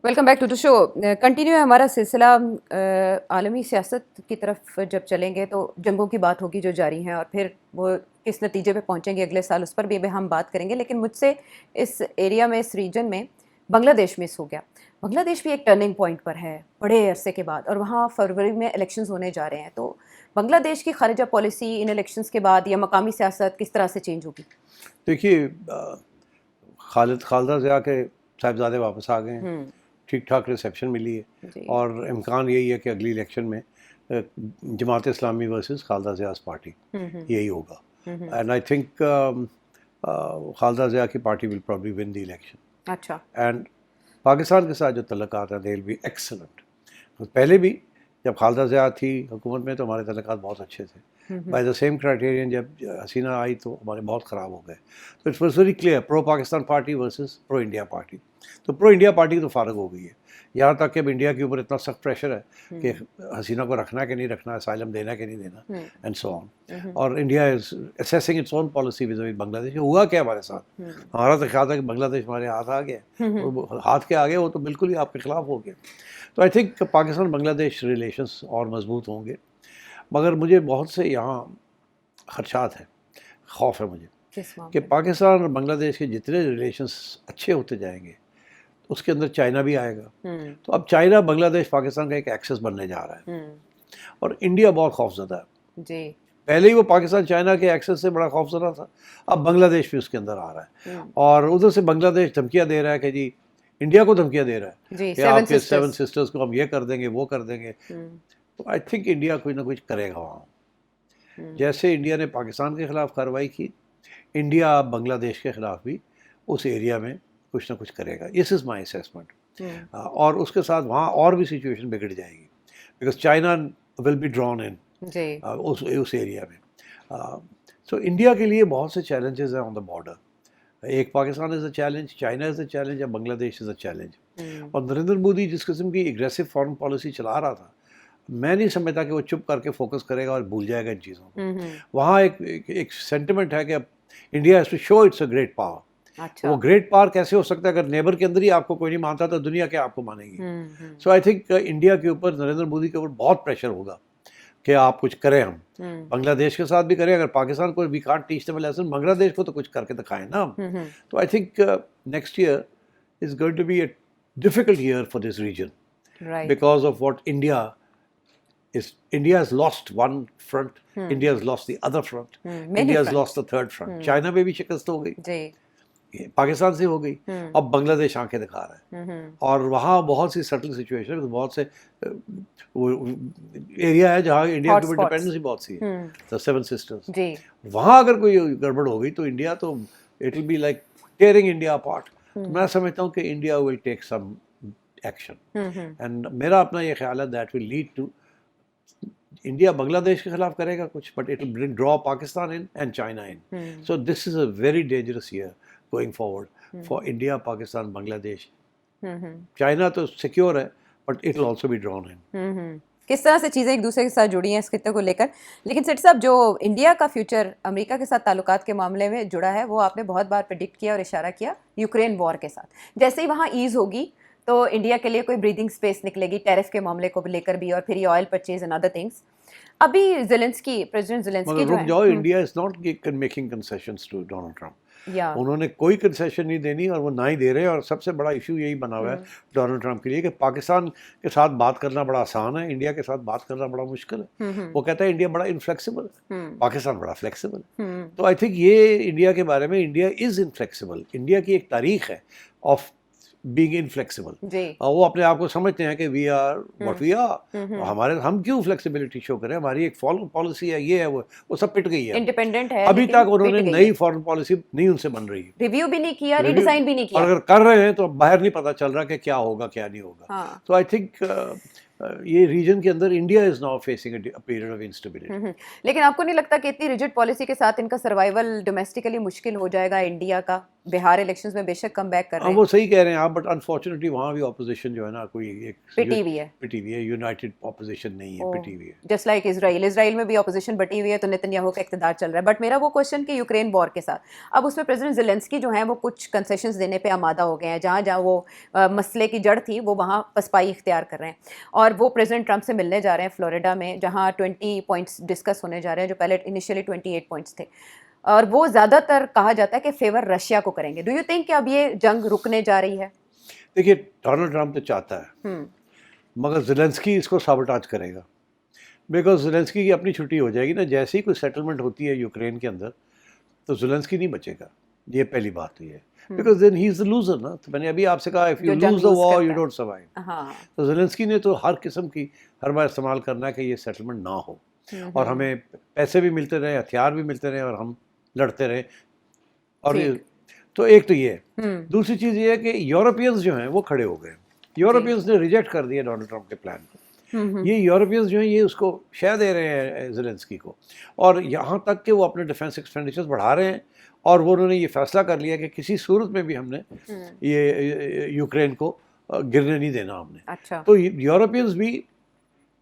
Welcome back to the show. Continue है हमारा सिलसिला। आलमी सियासत की तरफ जब चलेंगे तो जंगों की बात होगी जो जारी हैं, और फिर वो किस नतीजे पे पहुंचेंगे अगले साल उस पर भी हम बात करेंगे। लेकिन मुझसे इस एरिया में, इस रीजन में बांग्लादेश मिस हो गया। बांग्लादेश भी एक टर्निंग पॉइंट पर है बड़े अरसे के बाद, और वहाँ फरवरी में इलेक्शंस होने जा रहे हैं। तो बांग्लादेश की खारिजा पॉलिसी इन इलेक्शंस के बाद या मकामी सियासत किस तरह से चेंज होगी? देखिए, खालिदा ज़िया के साहिबजादे वापस आ गए हैं, ठीक ठाक रिसेप्शन मिली है और इम्कान यही है कि अगली इलेक्शन में जमात इस्लामी वर्सेस खालिदा ज़िया's पार्टी यही होगा। And I think Khaleda Zia की party will probably win the election. अच्छा। एंड पाकिस्तान के साथ जो तल्लुकात हैं दे विल बी एक्सलेंट। पहले भी जब खालिदा ज़िया थी हुकूमत में तो हमारे तल्लुकात बहुत अच्छे थे। बाय द सेम क्राइटेरियन जब हसीना आई तो हमारे बहुत ख़राब हो गए। तो it's was very clear, pro Pakistan party versus pro India party. तो प्रो इंडिया पार्टी तो फारग हो गई है, यहाँ तक कि अब इंडिया के ऊपर इतना सख्त प्रेशर है कि हसीना को रखना कि नहीं रखना, असाइलम देना कि नहीं देना, एंड सो ऑन। और India is assessing its own policy with Bangladesh. हुआ क्या हमारे साथ? हमारा तो ख्याल था कि बांग्लादेश हमारे हाथ आ गया, और हाथ के आगे वो तो बिल्कुल ही आपके खिलाफ हो गया। तो I think Pakistan Bangladesh relations और मजबूत होंगे, मगर मुझे बहुत से यहाँ खदशात हैं, खौफ है मुझे कि पाकिस्तान और बांग्लादेश के जितने रिलेशंस अच्छे होते जाएंगे उसके अंदर चाइना भी आएगा। तो अब चाइना बांग्लादेश पाकिस्तान का एक एक्सेस बनने जा रहा है, और इंडिया बहुत खौफजदा है जी। पहले ही वो पाकिस्तान चाइना के एक्सेस से बड़ा खौफजदा था, अब बांग्लादेश भी उसके अंदर आ रहा है। और उधर से बांग्लादेश धमकियाँ दे रहा है कि जी, इंडिया को धमकियाँ दे रहा है कि आपके 7 सिस्टर्स को हम ये कर देंगे, वो कर देंगे। तो आई थिंक इंडिया कुछ ना कुछ करेगा वहाँ। जैसे इंडिया ने पाकिस्तान के खिलाफ कार्रवाई की, इंडिया बांग्लादेश के खिलाफ भी उस एरिया में कुछ ना कुछ करेगा। This is my assessment. और उसके साथ वहाँ और भी सिचुएशन बिगड़ जाएगी, because China will be drawn इन उस एरिया में। सो इंडिया के लिए बहुत से चैलेंजेस हैं ऑन द बॉर्डर। एक Pakistan is a challenge, China is a challenge, या बांग्लादेश इज़ अ चैलेंज। और नरेंद्र मोदी जिस किस्म की एग्रेसिव फॉरेन पॉलिसी चला रहा था, मैं नहीं समझता कि वो चुप करके फोकस करेगा और भूल जाएगा इन चीज़ों को। वहाँ एक सेंटिमेंट है कि अब India has to show it's a great power. अच्छा। वो ग्रेट पावर कैसे हो सकता है? अगर नेबर के अंदर ही आपको कोई नहीं मानता तो दुनिया क्या आपको मानेगी? सो आई थिंक इंडिया के ऊपर, नरेंद्र मोदी के ऊपर बहुत प्रेशर होगा कि आप कुछ करें। हम बांग्लादेश के साथ भी करें, अगर पाकिस्तान को we can't teach them a lesson, Bangladesh को तो कुछ करके दिखाएं ना हम। तो I think next year is going to be a difficult year for this region because of what India has lost one front, India has lost the other front, India has lost the third front. China में भी शिकस्त हो गई, पाकिस्तान से हो गई, अब बांग्लादेश आंखें दिखा रहा है। और वहाँ बहुत सी सटल सिचुएशन, बहुत से एरिया है जहाँ इंडिया के ऊपर डिपेंडेंसी बहुत सी है, द 7 सिस्टर्स। वहाँ अगर कोई गड़बड़ हो गई तो इंडिया तो it will be like tearing India apart. मैं समझता हूँ कि India will take some action, and मेरा अपना ये ख्याल है that will lead to India Bangladesh के खिलाफ करेगा कुछ, but it will draw Pakistan in and China in. So this is a very dangerous year going forward for India, Pakistan, Bangladesh. China तो सिक्योर है, but it will also be drawn in. किस तरह से चीज़ें एक दूसरे के साथ जुड़ी हैं इस खित्ते को लेकर। लेकिन सेठ साहब, जो इंडिया का फ्यूचर अमेरिका के साथ ताल्लुकात के मामले में जुड़ा है, वो आपने बहुत बार प्रेडिक्ट किया और इशारा किया यूक्रेन वॉर के साथ। जैसे ही वहाँ ईज होगी तो इंडिया के लिए कोई ब्रीदिंग स्पेस निकलेगी, टैरिफ के मामले को लेकर भी, और फिर ये oil purchase and other things. अभी प्रेसिडेंट ज़ेलेंस्की जो है, India is not making concessions to Donald Trump. उन्होंने कोई कंसेशन नहीं देनी, और वो ना ही दे रहे हैं। और सबसे बड़ा इशू यही बना हुआ है डोनाल्ड ट्रम्प के लिए कि पाकिस्तान के साथ बात करना बड़ा आसान है, इंडिया के साथ बात करना बड़ा मुश्किल है। वो कहता है इंडिया बड़ा इनफ्लेक्सिबल है, पाकिस्तान बड़ा फ्लेक्सिबल है। तो आई थिंक ये इंडिया के बारे में, इंडिया इज इनफ्लेक्सिबल। इंडिया की एक तारीख है ऑफ बीइंग इनफ्लेक्सिबल। वो अपने आप को समझते हैं कि we are what we are. हम क्यों फ्लेक्सिबिलिटी शो करें? हमारी एक फॉरेन पॉलिसी है, ये है, वो सब पिट गई है, इंडिपेंडेंट है। अभी तक उन्होंने नई फॉरेन पॉलिसी नहीं उनसे बन रही, रिव्यू भी नहीं किया, रीडिजाइन भी नहीं किया। और अगर कर रहे हैं तो बाहर नहीं पता चल रहा कि क्या होगा क्या नहीं होगा। तो आई थिंक ये रीजन के अंदर India is now facing a period of instability. लेकिन आपको नहीं लगता कि इतनी रिजिड पॉलिसी के साथ इनका सर्वाइवल डोमेस्टिकली मुश्किल हो जाएगा इंडिया का? बिहार इलेक्शंस में बेशक कम बैक कर रहे हाँ हैं, वो सही कह रहे हैं आप, बट अनफॉर्चुनेटली वहाँ भी ऑपोजिशन जो है ना कोई एक पिटी हुई है। पिटी हुई है, यूनाइटेड ऑपोजिशन नहीं है, पिटी हुई है। जस्ट लाइक इसराइल में भी ऑपोजिशन बटी हुई है, तो नेतन्याहू का इक़्तिदार चल रहा है। बट मेरा वो क्वेश्चन कि यूक्रेन वॉर के साथ अब उसमें प्रेसिडेंट ज़ेलेंस्की जो हैं वो कुछ कंसेशंस देने पे आमादा हो गए हैं, जहाँ जहाँ वो मसले की जड़ थी वो वहाँ पसपाई इख्तियार कर रहे हैं, और वो प्रेसिडेंट ट्रंप से मिलने जा रहे हैं फ्लोरिडा में, जहाँ 20 पॉइंट्स डिस्कस होने जा रहे हैं, जो पहले इनिशियली 28 पॉइंट्स थे, और वो ज़्यादातर कहा जाता है कि फेवर रशिया को करेंगे। डू यू थिंक कि अब ये जंग रुकने जा रही है? देखिए डोनाल्ड ट्रंप तो चाहता है, मगर ज़ेलेंस्की इसको साबोटाज करेगा, बिकॉज ज़ेलेंस्की की अपनी छुट्टी हो जाएगी ना, जैसे ही कोई सेटलमेंट होती है यूक्रेन के अंदर तो ज़ेलेंस्की नहीं बचेगा, ये पहली बात तो ये है, because then he is the loser ना। तो मैंने अभी आपसे कहा if you lose the war you don't survive. हाँ, तो ज़ेलेंस्की ने तो हर किस्म की हर बार इस्तेमाल करना है कि ये सेटलमेंट ना हो, और हमें पैसे भी मिलते रहे, हथियार भी मिलते रहे, और हम लड़ते रहे। और तो एक तो ये है। दूसरी चीज़ ये है कि यूरोपियंस जो हैं वो खड़े हो गए, यूरोपियंस ने रिजेक्ट कर दिया डोनाल्ड ट्रंप के प्लान को। ये यूरोपियंस जो हैं ये उसको शह दे रहे हैं ज़ेलेंस्की को, और यहाँ तक कि वो अपने डिफेंस एक्सपेंडिचर्स बढ़ा रहे हैं, और वो उन्होंने ये फैसला कर लिया कि किसी सूरत में भी हमने ये यूक्रेन को गिरने नहीं देना हमने। अच्छा। तो यूरोपियंस भी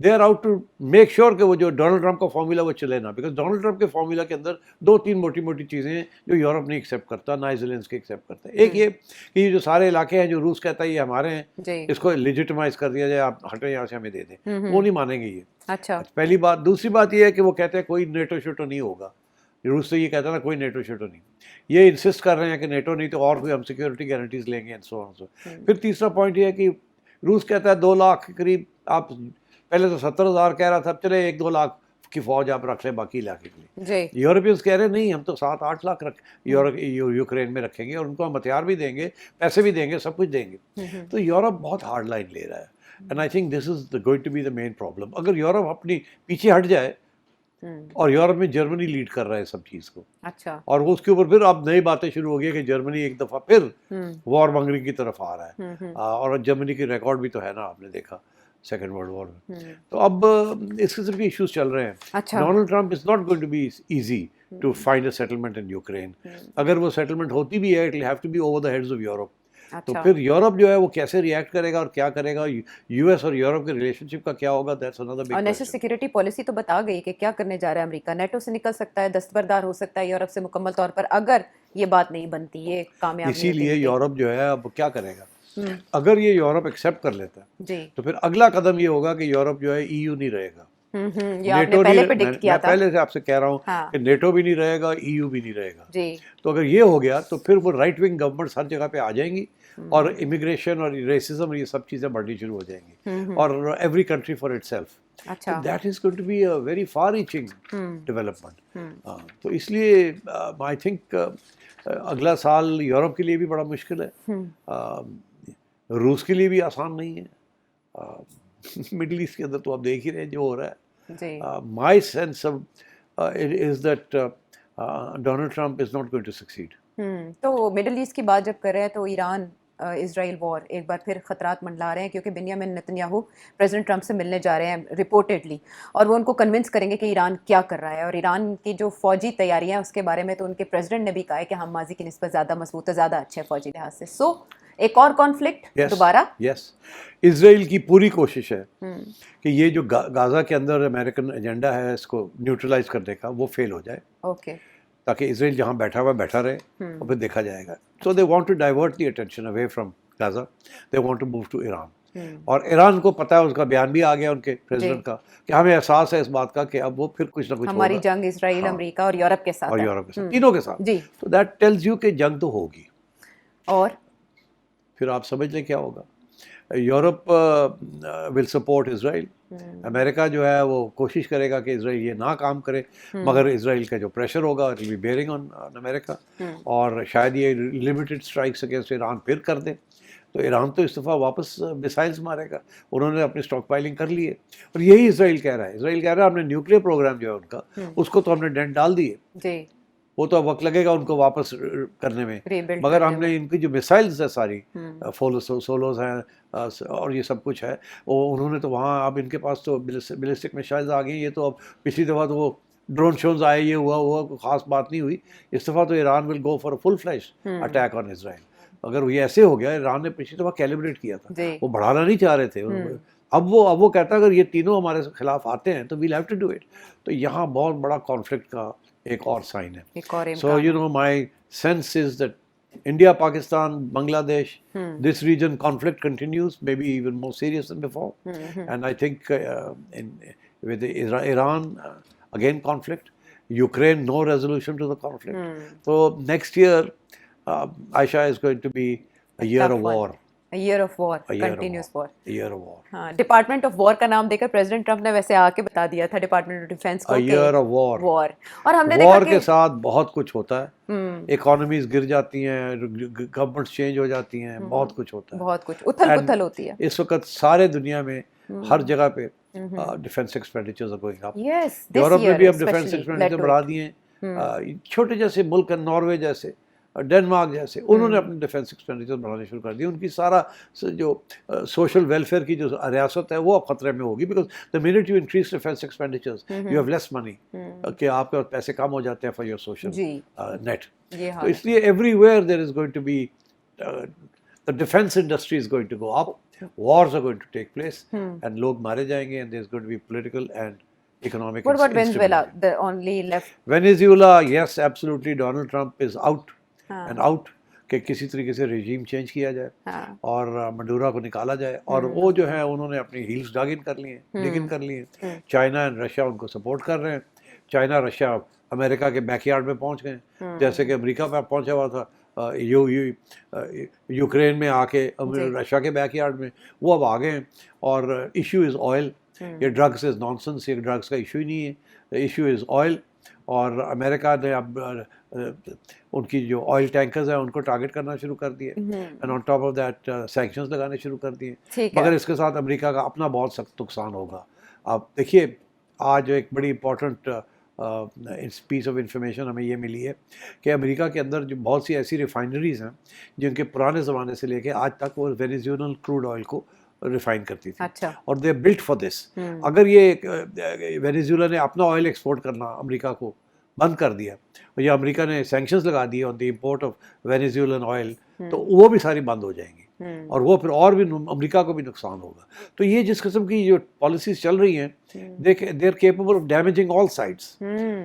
they are out to make sure कि वो जो डोनाल्ड ट्रंप का फॉर्मूला वो चले ना, बिकॉज डोनाल्ड ट्रंप के फॉर्मूला के अंदर 2-3 मोटी मोटी चीज़ें हैं जो यूरोप नहीं एक्सेप्ट करता, ना ज़ेलेंस्की एक्सेप्ट करता है। एक ये कि ये जो सारे इलाके हैं जो रूस कहता है ये हमारे हैं, इसको लेजिटिमाइज कर दिया जाए, आप हटें यहाँ से, हमें दे दें, वो नहीं मानेंगे ये। अच्छा, पहली बात। दूसरी बात ये है कि वो कहते हैं कोई नेटो शेटो नहीं होगा, रूस तो ये कहता है ना कोई नेटो शेटो नहीं, ये इंसिस्ट कर रहे हैं कि नेटो नहीं तो और कोई हम सिक्योरिटी गारंटीज लेंगे एंड सो ऑन। फिर तीसरा पॉइंट ये है कि रूस कहता है 2 लाख के करीब, आप पहले तो 70,000 कह रहा था, अब चले 1-2 लाख की फौज आप रख लें बाकी इलाके के लिए। यूरोपियंस कह रहे हैं नहीं, हम तो 7-8 लाख यूक्रेन में रखेंगे, और उनको हम हथियार भी देंगे, पैसे भी देंगे, सब कुछ देंगे। तो यूरोप बहुत हार्ड लाइन ले रहा है, and I think this is going to be the main problem. अगर यूरोप अपनी पीछे हट जाए, और यूरोप में जर्मनी लीड कर रहा है सब चीज़ को, अच्छा, और वो उसके ऊपर फिर अब नई बातें शुरू हो गई कि जर्मनी एक दफ़ा फिर वॉर मंगरिंग की तरफ आ रहा है, और जर्मनी की रिकॉर्ड भी तो है ना, आपने देखा सेकेंड वर्ल्ड वॉर में। तो अब इस किस्म के इश्यूज चल रहे हैं। अच्छा, Donald Trump is not going to be easy to find a settlement in Ukraine. अगर वो सेटलमेंट होती भी है, it will have to be over the heads of Europe. तो फिर यूरोप जो है वो कैसे रिएक्ट करेगा और क्या करेगा, यूएस और यूरोप के रिलेशनशिप का क्या होगा, दैट्स अनदर बिग। और नेशनल सिक्योरिटी पॉलिसी तो बता गई कि क्या करने जा रहा है अमेरिका, नेटो से निकल सकता है, दस्तबरदार हो सकता है यूरोप से मुकम्मल तौर पर, अगर ये बात नहीं बनती, ये कामयाब। इसीलिए यूरोप जो है अब क्या करेगा, अगर ये यूरोप एक्सेप्ट कर लेता है तो फिर अगला कदम ये होगा कि यूरोप जो है ईयू नहीं रहेगा। नेटो पहले प्रेडिक्ट किया था, पहले से आपसे कह रहा हूँ कि नेटो भी नहीं रहेगा, ईयू भी नहीं रहेगा। तो अगर ये हो गया तो फिर वो राइट विंग गवर्नमेंट्स हर जगह पे आ जाएंगी, और इमिग्रेशन और रेसिज्म और ये सब चीज़ें बढ़नी शुरू हो जाएंगी, और एवरी कंट्री फॉर इटसेल्फ। अच्छा, that is going to be a very far reaching development. तो इसलिए आई थिंक अगला साल यूरोप के लिए भी बड़ा मुश्किल है, रूस के लिए भी आसान नहीं है, मिडल ईस्ट के अंदर तो आप देख ही रहे हैं जो हो रहा है। My sense is that Donald Trump is not going to succeed. तो मिडल ईस्ट की बात जब कर रहे हैं तो ईरान इजराइल वॉर एक बार फिर खतरात मंडला रहे हैं, क्योंकि बेंजामिन नेतन्याहू प्रेसिडेंट ट्रंप से मिलने जा रहे हैं रिपोर्टेडली, और वो उनको कन्विंस करेंगे कि ईरान क्या कर रहा है, और ईरान की जो फौजी तैयारियां हैं उसके बारे में तो उनके प्रेसिडेंट ने भी कहा है कि हम माजी की निस्बत ज़्यादा मजबूत है, ज़्यादा अच्छे फौजी लिहाज से। सो एक और कॉन्फ्लिक्ट दोबारा। यस, इजराइल की पूरी कोशिश है कि ये जो गाजा के अंदर अमेरिकन एजेंडा है इसको न्यूट्रलाइज करने का, वो फेल हो जाए। ओके, ताकि इजराइल जहाँ बैठा हुआ बैठा रहे, और फिर देखा जाएगा। So they want to divert the attention away from Gaza, they want to move to Iran. और ईरान को पता है, उसका बयान भी आ गया उनके प्रेसिडेंट का, कि हमें एहसास है इस बात का कि अब वो फिर कुछ ना कुछ हमारी जंग इजराइल, अमेरिका और यूरोप के साथ, और यूरोप के साथ, तीनों के साथ। तो दैट टेल्स यू कि जंग तो होगी, और फिर आप समझ लें क्या होगा। Europe will support Israel, America जो है वो कोशिश करेगा कि इजराइल ये ना काम करे, मगर इजराइल का जो प्रेशर होगा it will B bearing on America, और शायद ये लिमिटेड स्ट्राइक्स अगेंस्ट ईरान फिर कर दे, तो ईरान तो इस दफ़ा वापस मिसाइल्स मारेगा। उन्होंने अपनी स्टॉक पाइलिंग कर ली है, और यही इजराइल कह रहा है। इजराइल कह रहा है हमने न्यूक्लियर प्रोग्राम जो है उनका, उसको तो हमने डेंट डाल दिए, वो तो अब वक्त लगेगा उनको वापस करने में, मगर हमने इनकी जो मिसाइल्स है सारी सोलोस हैं और ये सब कुछ है, वो उन्होंने तो वहाँ, अब इनके पास तो बैलिस्टिक मिसाइल्स आ गई। ये तो अब पिछली दफ़ा तो वो ड्रोन शोज आए, ये हुआ कोई खास बात नहीं हुई। इस दफ़ा तो Iran will go for a full flash attack on Israel. अगर ये ऐसे हो गया, ईरान ने पिछली दफ़ा कैलिब्रेट किया था, वो बढ़ाना नहीं चाह रहे थे। अब वो कहता है अगर ये तीनों हमारे खिलाफ आते हैं तो we'll have to do it. तो यहाँ बहुत बड़ा कॉन्फ्लिक्ट का एक और साइन है। So you know my sense is that India, Pakistan, Bangladesh, this region conflict continues, maybe even more serious than before. And I think with Iran, again conflict, Ukraine, no resolution to the conflict. So next year, Aisha, is going to be a year of war. A year of war, continuous war. A year of war. हाँ, department of war का नाम देकर president Trump ने वैसे आके बता दिया था डिपार्टमेंट ऑफ डिफेंस को, A year of war. War. और हमने देखा वॉर के साथ बहुत कुछ होता है, इकोनॉमीज गिर जाती हैं, गवर्नमेंट चेंज हो जाती हैं, बहुत कुछ होता है, बहुत कुछ उथल पुथल होती है। इस वक्त सारे दुनिया में हर जगह पे defence expenditures are going up. Europe में भी अब डिफेंस एक्सपेंडिचर बढ़ा दिए हैं। छोटे जैसे मुल्क, नॉर्वे जैसे, डेनमार्क जैसे, उन्होंने अपने डिफेंस एक्सपेंडिचर बढ़ाने शुरू कर दिए। उनकी सारा जो सोशल वेलफेयर की जो रियासत है वो अब खतरे में होगी, because the minute you increase defence expenditures you have less money, कि आपके पास पैसे कम हो जाते हैं फॉर योर सोशल नेट। तो इसलिए everywhere there is going to be the defence industry is going to go up, wars are going to take place, and लोग मारे जाएंगे, and there's going to be political and economic. What about Venezuela, the only left? Venezuela, yes, absolutely. Donald Trump is out and out, कि किसी तरीके से regime change किया जाए और मडूरा को निकाला जाए। और वो जो है उन्होंने अपनी हील्स डिग इन कर लिए। चाइना एंड रशिया उनको सपोर्ट कर रहे हैं। चाइना रशिया अमेरिका के बैकयार्ड में पहुंच गए, जैसे कि अमेरिका में पहुंचा हुआ था यूक्रेन में आके, रशिया के बैकयार्ड में, वो अब आ गए हैं। और इशू इज़ ऑयल, ये ड्रग्स इज़ नॉनसेंस, ये ड्रग्स का इशू ही नहीं है, इशू इज़ ऑयल। और अमेरिका ने अब उनकी जो ऑयल टैंकर्स हैं उनको टारगेट करना शुरू कर दिए, and on top of that sanctions लगाने शुरू कर दिए। मगर इसके साथ अमेरिका का अपना बहुत सख्त नुकसान होगा। अब देखिए, आज एक बड़ी इंपॉर्टेंट इस पीस ऑफ इंफॉर्मेशन हमें ये मिली है कि अमेरिका के अंदर जो बहुत सी ऐसी रिफाइनरीज हैं जिनके पुराने ज़माने से लेके आज तक वो वेनेजुएलन क्रूड ऑयल को रिफाइन करती थी। अच्छा। और दे बिल्ट फॉर दिस। अगर ये वेनेजुएला ने अपना ऑयल एक्सपोर्ट करना अमेरिका को बंद कर दिया, और ये अमेरिका ने सैंक्शंस लगा दिए on the import of Venezuelan oil, तो वो भी सारी बंद हो जाएंगी, और वो फिर और भी अमेरिका को भी नुकसान होगा। तो ये जिस किस्म की जो पॉलिसीज चल रही हैं, they are capable of damaging all sides.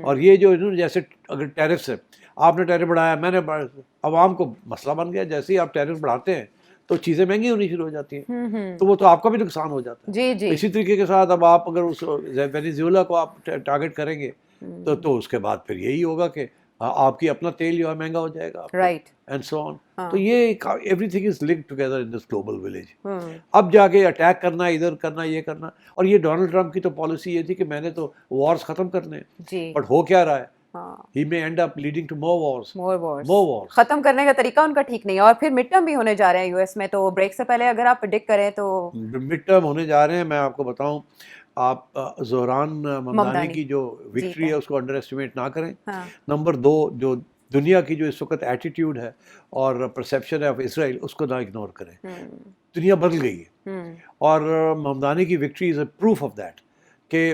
और ये जो जैसे अगर टैरिफ्स है, आपने टैरिफ बढ़ाया, मैंने आवाम को मसला बन गया, जैसे ही आप टैरिफ बढ़ाते हैं तो चीज़ें महंगी होनी शुरू हो जाती हैं, तो वो तो आपका भी नुकसान हो जाता है। जी जी। इसी तरीके के साथ अब आप अगर उस वेनेजुएला को आप टारगेट करेंगे तो उसके बाद फिर यही होगा कि आपकी अपना तेल जो है महंगा हो जाएगा, राइट, एंड सो ऑन। तो ये everything is linked together in this global village. अब जाके अटैक करना, इधर करना, ये करना। और ये डोनाल्ड ट्रंप की तो पॉलिसी ये थी कि मैंने तो वॉर्स खत्म करने, बट हो क्या रहा है, he may end up leading to more wars. खत्म करने का तरीका उनका ठीक नहीं है। और फिर मिड टर्म भी होने जा रहे हैं यूएस में, तो ब्रेक से पहले अगर आप प्रेडिक्ट करें तो मिड टर्म होने जा रहे हैं। मैं आपको बताऊं, आप ज़ोहरान ममदानी की जो विक्ट्री है उसको अंडर एस्टिमेट ना करें। नंबर 2, जो दुनिया की जो इस वक्त एटीट्यूड है और परसेप्शन है ऑफ इसराइल, उसको ना इग्नोर करें। दुनिया बदल गई है, और ममदानी की victory is a proof of that, कि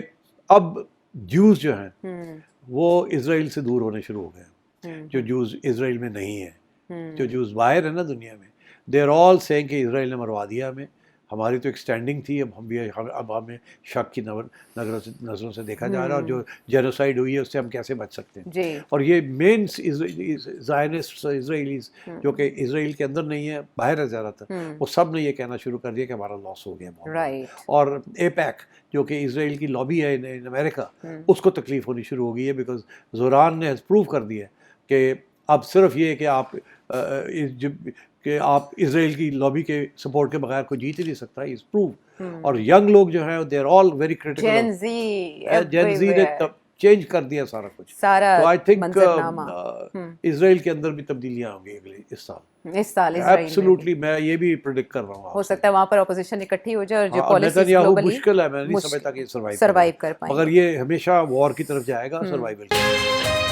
अब ज्यूज़ जो हैं वो इसराइल से दूर होने शुरू हो गए। जो जूस इसराइल में नहीं है, जो जूस बाहर है ना दुनिया में, दे आर ऑल सेइंग कि इसराइल ने मरवा दिया हमें, हमारी तो एक स्टैंडिंग थी, अब हमें शक की नज़रों से देखा जा रहा है, और जो जेनोसाइड हुई है उससे हम कैसे बच सकते हैं। और ये मेन ज़ायनिस्ट इसराइलीज जो कि इसराइल के अंदर नहीं है, बाहर है ज़्यादातर, वो सब ने ये कहना शुरू कर दिया कि हमारा लॉस हो गया। और एपैक जो कि इसराइल की लॉबी है इन अमेरिका, उसको तकलीफ होनी शुरू हो गई है, बिकॉज ज़ोरान ने प्रूव कर दिया कि अब सिर्फ ये कि आप इसराइल की लॉबी के सपोर्ट के बगैर कोई जीत ही नहीं सकता, इज प्रूव। और यंग लोग जो हैं they are all very critical. Gen Z ने चेंज कर दिया सारा कुछ। तो आई थिंक इसराइल के अंदर भी तब्दीलियां होंगी अगले इस साल एब्सोल्युटली। मैं ये भी प्रेडिक्ट कर रहा हूँ, हो सकता है वहाँ पर ऑपोजिशन इकट्ठी हो जाए और जो पॉलिसीज ग्लोबली मुश्किल है, मैं नहीं समझता कि सर्वाइव कर पाए, मगर ये हमेशा वॉर की तरफ जाएगा, सर्वाइवल की।